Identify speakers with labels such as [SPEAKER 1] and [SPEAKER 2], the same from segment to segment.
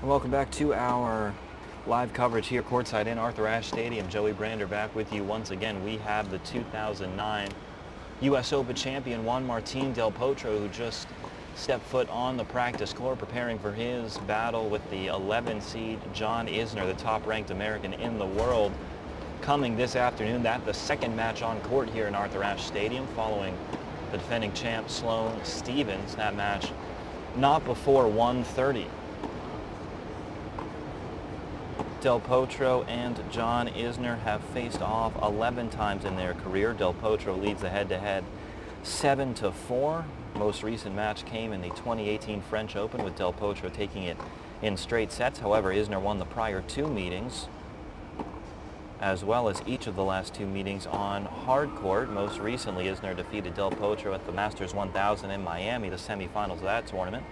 [SPEAKER 1] Welcome back to our live coverage here courtside in Arthur Ashe Stadium. Joey Brander back with you once again. We have the 2009 U.S. Open champion Juan Martín del Potro, who just stepped foot on the practice court preparing for his battle with the 11 seed John Isner, the top-ranked American in the world, coming this afternoon. That's the second match on court here in Arthur Ashe Stadium following the defending champ Sloane Stephens. That match not before 1:30. Del Potro and John Isner have faced off 11 times in their career. Del Potro leads the head-to-head 7-4. Most recent match came in the 2018 French Open, with Del Potro taking it in straight sets. However, Isner won the prior two meetings, as well as each of the last two meetings on hard court. Most recently, Isner defeated Del Potro at the Masters 1000 in Miami, the semifinals of that tournament.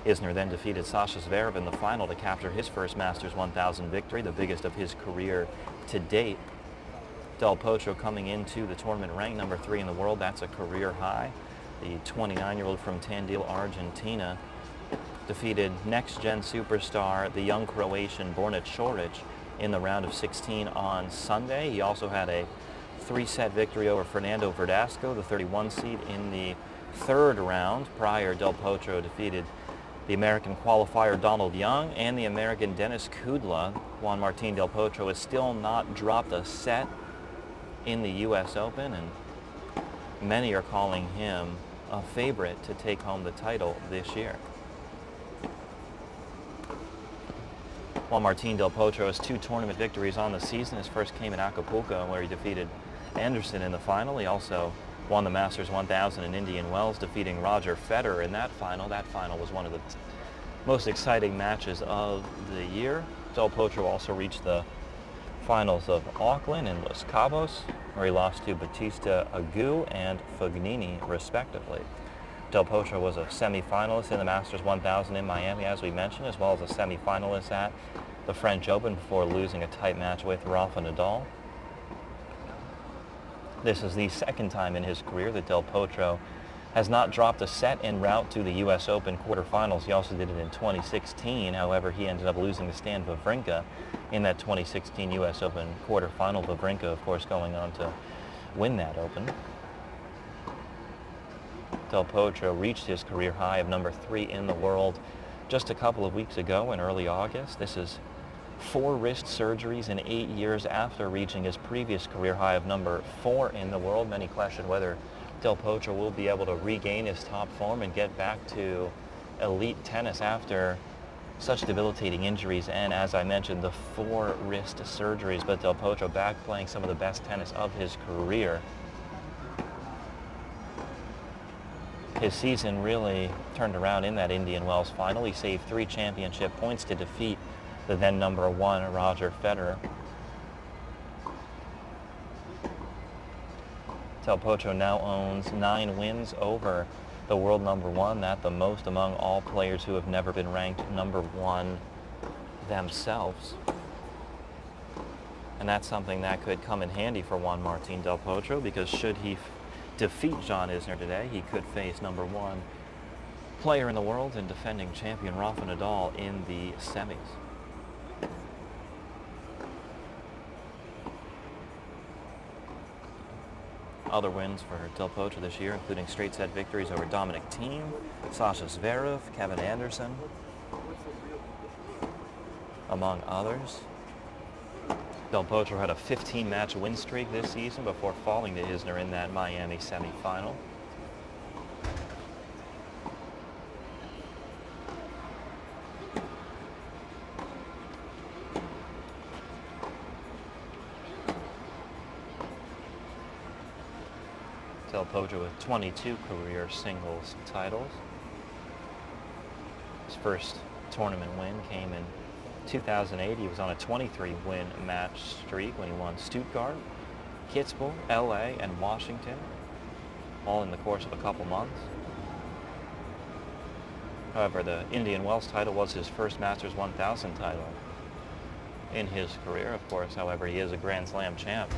[SPEAKER 1] Isner then defeated Sasha Zverev in the final to capture his first Masters 1000 victory, the biggest of his career to date. Del Potro coming into the tournament ranked number 3 in the world. That's a career high. The 29-year-old from Tandil, Argentina, defeated next-gen superstar, the young Croatian Borna Coric, in the round of 16 on Sunday. He also had a 3-set victory over Fernando Verdasco, the 31 seed, in the third round. Prior, Del Potro defeated the American qualifier Donald Young and the American Denis Kudla. Juan Martín del Potro has still not dropped a set in the U.S. Open, and many are calling him a favorite to take home the title this year. Juan Martín del Potro has 2 tournament victories on the season. His first came in Acapulco, where he defeated Anderson in the final. He also won the Masters 1000 in Indian Wells, defeating Roger Federer in that final. That final was one of the most exciting matches of the year. Del Potro also reached the finals of Auckland and Los Cabos, where he lost to Bautista Agut and Fognini, respectively. Del Potro was a semi-finalist in the Masters 1000 in Miami, as we mentioned, as well as a semi-finalist at the French Open before losing a tight match with Rafa Nadal. This is the second time in his career that Del Potro has not dropped a set en route to the U.S. Open quarterfinals. He also did it in 2016. However, he ended up losing to Stan Wawrinka in that 2016 U.S. Open quarterfinal. Wawrinka, of course, going on to win that Open. Del Potro reached his career high of number 3 in the world just a couple of weeks ago in early August. This is 4 wrist surgeries in 8 years after reaching his previous career high of number 4 in the world. Many question whether Del Potro will be able to regain his top form and get back to elite tennis after such debilitating injuries and, as I mentioned, the 4 wrist surgeries. But Del Potro back playing some of the best tennis of his career. His season really turned around in that Indian Wells final. He saved 3 championship points to defeat the then number 1 Roger Federer. Del Potro now owns 9 wins over the world number 1. That the most among all players who have never been ranked number 1 themselves. And that's something that could come in handy for Juan Martín del Potro, because should he defeat John Isner today, he could face number 1 player in the world and defending champion Rafa Nadal in the semis. Other wins for Del Potro this year, including straight set victories over Dominic Thiem, Sasha Zverev, Kevin Anderson, among others. Del Potro had a 15-match win streak this season before falling to Isner in that Miami semifinal. Del Potro with 22 career singles titles. His first tournament win came in 2008. He was on a 23-win match streak when he won Stuttgart, Kitzbühel, LA, and Washington, all in the course of a couple months. However, the Indian Wells title was his first Masters 1000 title in his career, of course. However, he is a Grand Slam champ.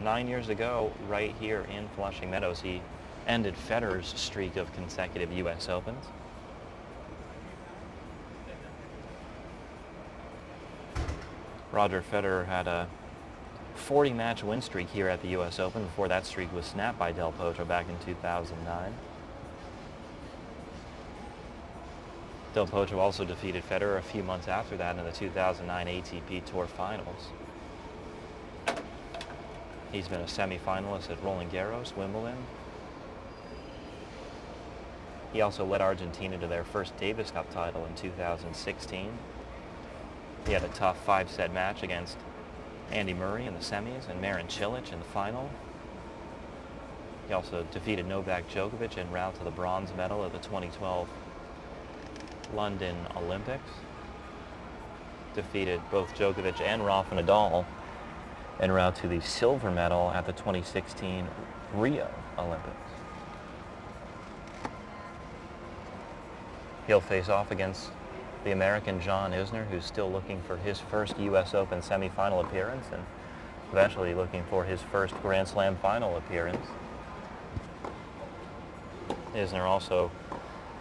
[SPEAKER 1] 9 years ago, right here in Flushing Meadows, he ended Federer's streak of consecutive U.S. Opens. Roger Federer had a 40-match win streak here at the U.S. Open before that streak was snapped by Del Potro back in 2009. Del Potro also defeated Federer a few months after that in the 2009 ATP Tour Finals. He's been a semi-finalist at Roland Garros, Wimbledon. He also led Argentina to their first Davis Cup title in 2016. He had a tough 5-set match against Andy Murray in the semis and Marin Cilic in the final. He also defeated Novak Djokovic en route to the bronze medal at the 2012 London Olympics. Defeated both Djokovic and Rafa Nadal en route to the silver medal at the 2016 Rio Olympics. He'll face off against the American John Isner, who's still looking for his first U.S. Open semifinal appearance and eventually looking for his first Grand Slam final appearance. Isner also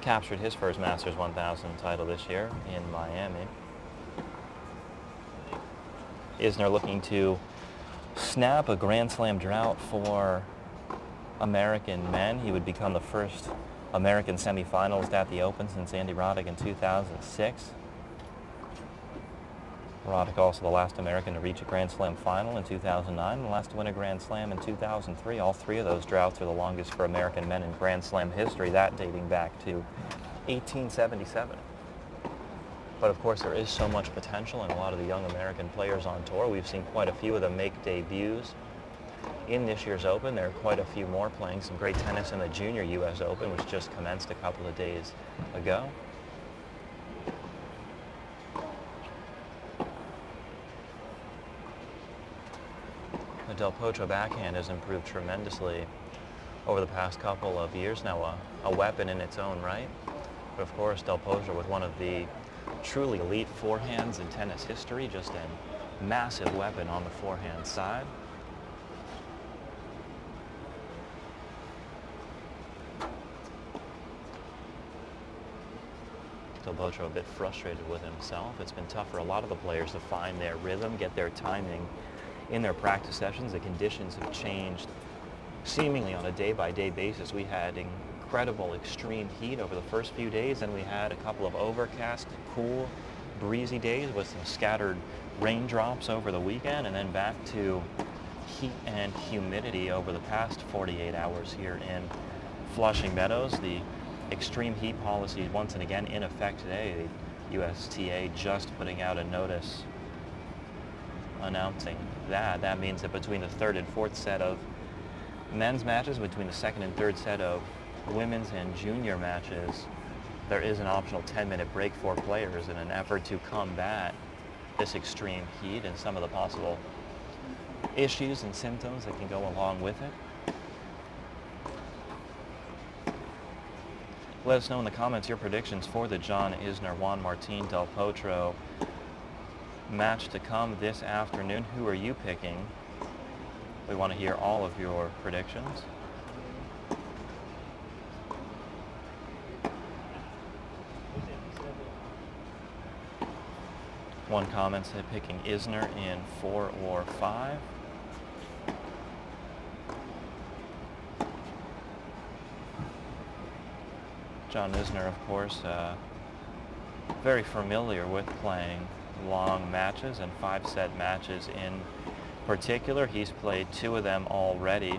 [SPEAKER 1] captured his first Masters 1000 title this year in Miami. Isner looking to snap a Grand Slam drought for American men. He would become the first American semifinalist at the Open since Andy Roddick in 2006. Roddick also the last American to reach a Grand Slam final in 2009 and the last to win a Grand Slam in 2003. All three of those droughts are the longest for American men in Grand Slam history, that dating back to 1877. But of course there is so much potential in a lot of the young American players on tour. We've seen quite a few of them make debuts in this year's Open. There are quite a few more playing some great tennis in the Junior U.S. Open, which just commenced a couple of days ago. The Del Potro backhand has improved tremendously over the past couple of years now, a weapon in its own right. But of course, Del Potro with one of the truly elite forehands in tennis history, just a massive weapon on the forehand side. Del Potro a bit frustrated with himself. It's been tough for a lot of the players to find their rhythm, get their timing in their practice sessions. The conditions have changed seemingly on a day-by-day basis. We had incredible extreme heat over the first few days, and we had a couple of overcast, cool, breezy days with some scattered raindrops over the weekend, and then back to heat and humidity over the past 48 hours here in Flushing Meadows. The extreme heat policy once and again in effect today. The USTA just putting out a notice announcing that. That means that between the third and fourth set of men's matches, between the second and third set of women's and junior matches, there is an optional 10-minute break for players in an effort to combat this extreme heat and some of the possible issues and symptoms that can go along with it. Let us know in the comments your predictions for the John Isner, Juan Martín Del Potro match to come this afternoon. Who are you picking? We want to hear all of your predictions. One comment said picking Isner in 4 or 5. John Isner, of course, very familiar with playing long matches and 5-set matches in particular. He's played 2 of them already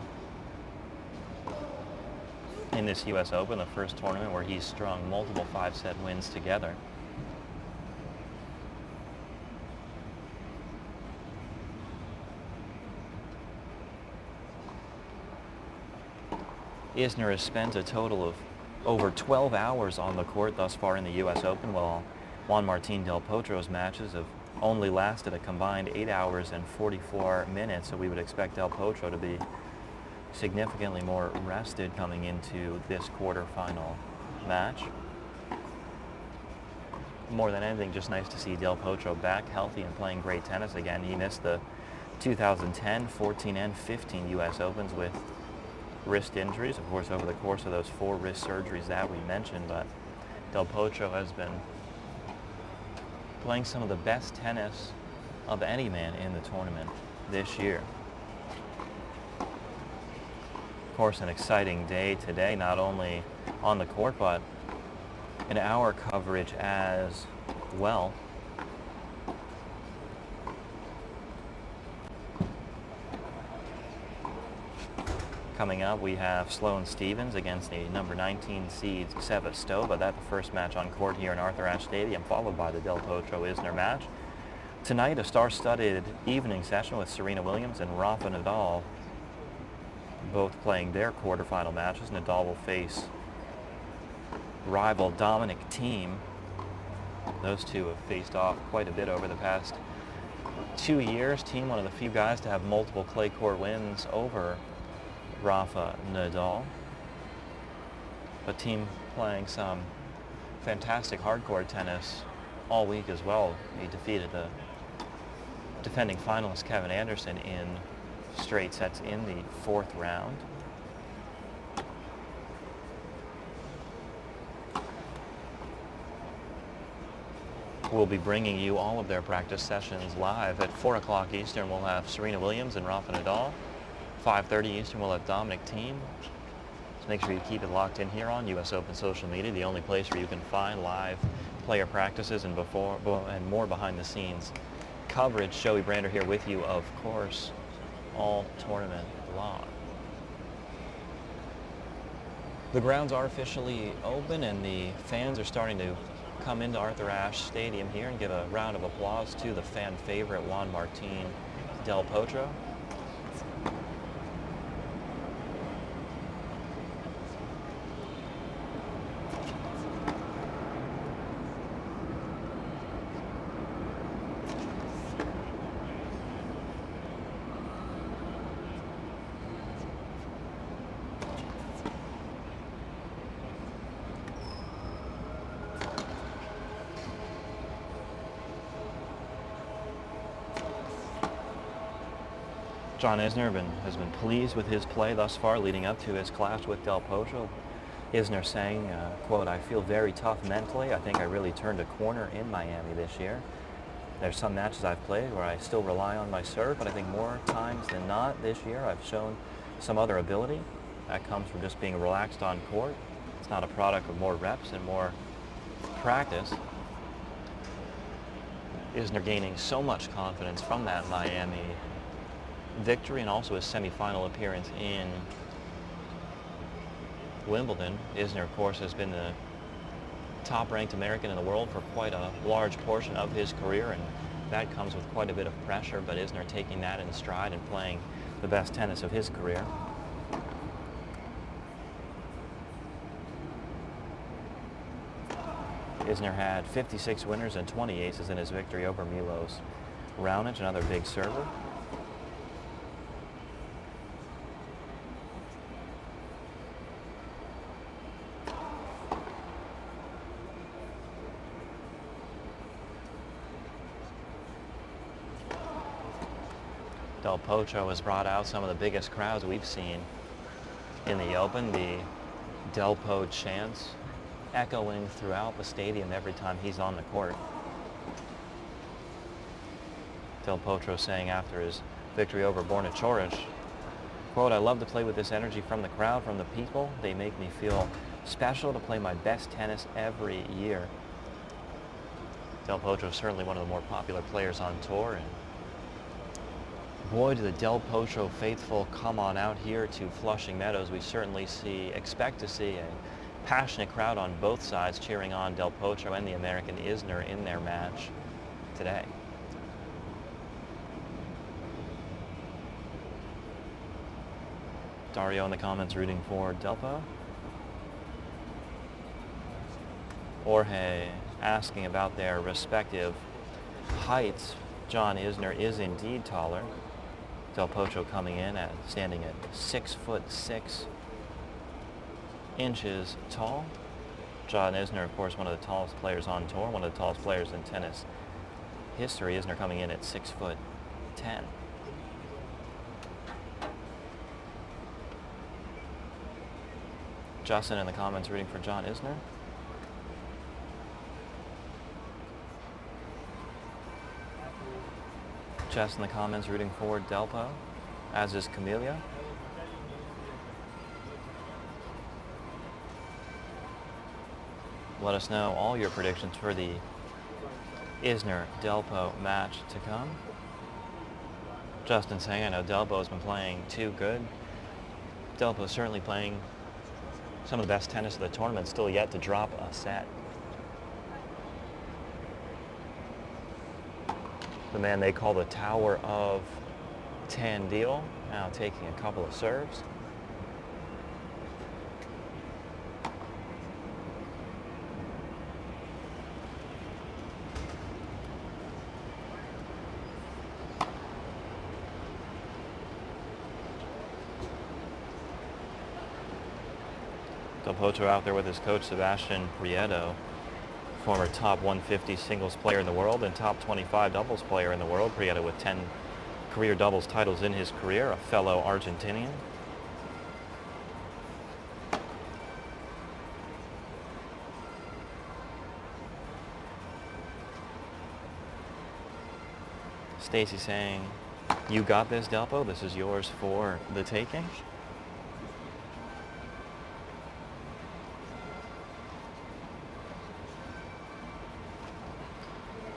[SPEAKER 1] in this U.S. Open, the first tournament where he's strung multiple 5-set wins together. Isner has spent a total of over 12 hours on the court thus far in the U.S. Open, while Juan Martín Del Potro's matches have only lasted a combined 8 hours and 44 minutes, so we would expect Del Potro to be significantly more rested coming into this quarterfinal match. More than anything, just nice to see Del Potro back healthy and playing great tennis again. He missed the 2010, 14, and 15 U.S. Opens with wrist injuries, of course, over the course of those 4 wrist surgeries that we mentioned, but Del Potro has been playing some of the best tennis of any man in the tournament this year. Of course, an exciting day today, not only on the court, but in our coverage as well. Coming up, we have Sloane Stephens against the number 19 seed Sevastova. That's the first match on court here in Arthur Ashe Stadium, followed by the Del Potro-Isner match. Tonight, a star-studded evening session with Serena Williams and Rafa Nadal, both playing their quarterfinal matches. Nadal will face rival Dominic Thiem. Those two have faced off quite a bit over the past 2 years. Thiem, one of the few guys to have multiple clay court wins over Rafa Nadal. But Thiem playing some fantastic hardcourt tennis all week as well. He defeated the defending finalist Kevin Anderson in straight sets in the 4th round. We'll be bringing you all of their practice sessions live. At 4 o'clock Eastern, we'll have Serena Williams and Rafa Nadal. 5:30 Eastern, we'll have Dominic Thiem. So make sure you keep it locked in here on US Open social media, the only place where you can find live player practices and more behind the scenes coverage. Joey Brander here with you, of course, all tournament long. The grounds are officially open and the fans are starting to come into Arthur Ashe Stadium here and give a round of applause to the fan favorite Juan Martín Del Potro. John Isner has been pleased with his play thus far leading up to his clash with Del Potro. Isner saying, quote, "I feel very tough mentally. I think I really turned a corner in Miami this year. There's some matches I've played where I still rely on my serve, but I think more times than not this year I've shown some other ability. That comes from just being relaxed on court. It's not a product of more reps and more practice." Isner gaining so much confidence from that Miami victory and also his semifinal appearance in Wimbledon. Isner, of course, has been the top-ranked American in the world for quite a large portion of his career, and that comes with quite a bit of pressure, but Isner taking that in stride and playing the best tennis of his career. Isner had 56 winners and 20 aces in his victory over Milos Raonic, another big server. Del Potro has brought out some of the biggest crowds we've seen in the Open. The Del Po chants echoing throughout the stadium every time he's on the court. Del Potro saying after his victory over Borna Coric, quote, "I love to play with this energy from the crowd, from the people. They make me feel special to play my best tennis every year." Del Potro is certainly one of the more popular players on tour, and boy, do the Del Potro faithful come on out here to Flushing Meadows. We certainly expect to see a passionate crowd on both sides cheering on Del Potro and the American Isner in their match today. Dario in the comments rooting for Delpo. Jorge asking about their respective heights. John Isner is indeed taller. Del Potro coming in at standing at 6'6" tall. John Isner, of course, one of the tallest players on tour, one of the tallest players in tennis history. Isner coming in at 6'10". Justin in the comments rooting for John Isner. Jess in the comments rooting for Delpo, as is Camellia. Let us know all your predictions for the Isner-Delpo match to come. Justin saying, I know Delpo's been playing too good. Delpo's certainly playing some of the best tennis of the tournament, still yet to drop a set. The man they call the Tower of Tandil, now taking a couple of serves. Del Potro out there with his coach Sebastian Prieto, former top 150 singles player in the world and top 25 doubles player in the world. Prieto with 10 career doubles titles in his career, a fellow Argentinian. Stacy saying, you got this, Delpo. This is yours for the taking.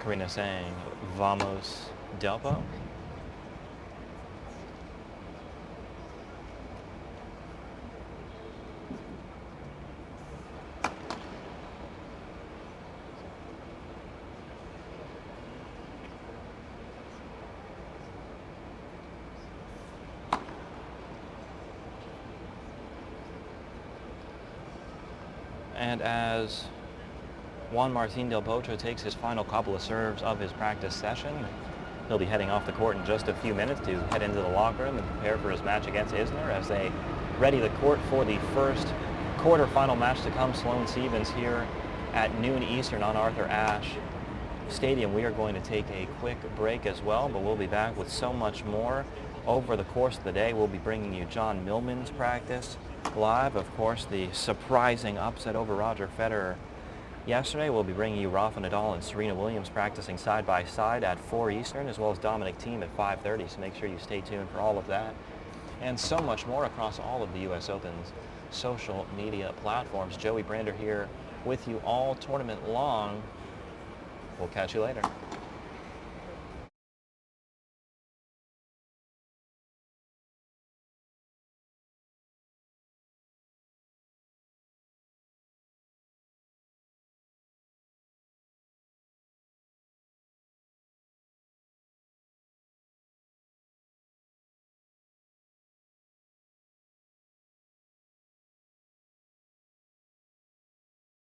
[SPEAKER 1] Karina saying, vamos, Delpo. And as Juan Martín Del Potro takes his final couple of serves of his practice session, he'll be heading off the court in just a few minutes to head into the locker room and prepare for his match against Isner as they ready the court for the first quarterfinal match to come. Sloane Stephens here at noon Eastern on Arthur Ashe Stadium. We are going to take a quick break as well, but we'll be back with so much more over the course of the day. We'll be bringing you John Millman's practice live. Of course, the surprising upset over Roger Federer yesterday. We'll be bringing you Rafa Nadal and Serena Williams practicing side by side at 4 Eastern, as well as Dominic Thiem at 5:30. So make sure you stay tuned for all of that and so much more across all of the U.S. Open's social media platforms. Joey Brander here with you all tournament long. We'll catch you later.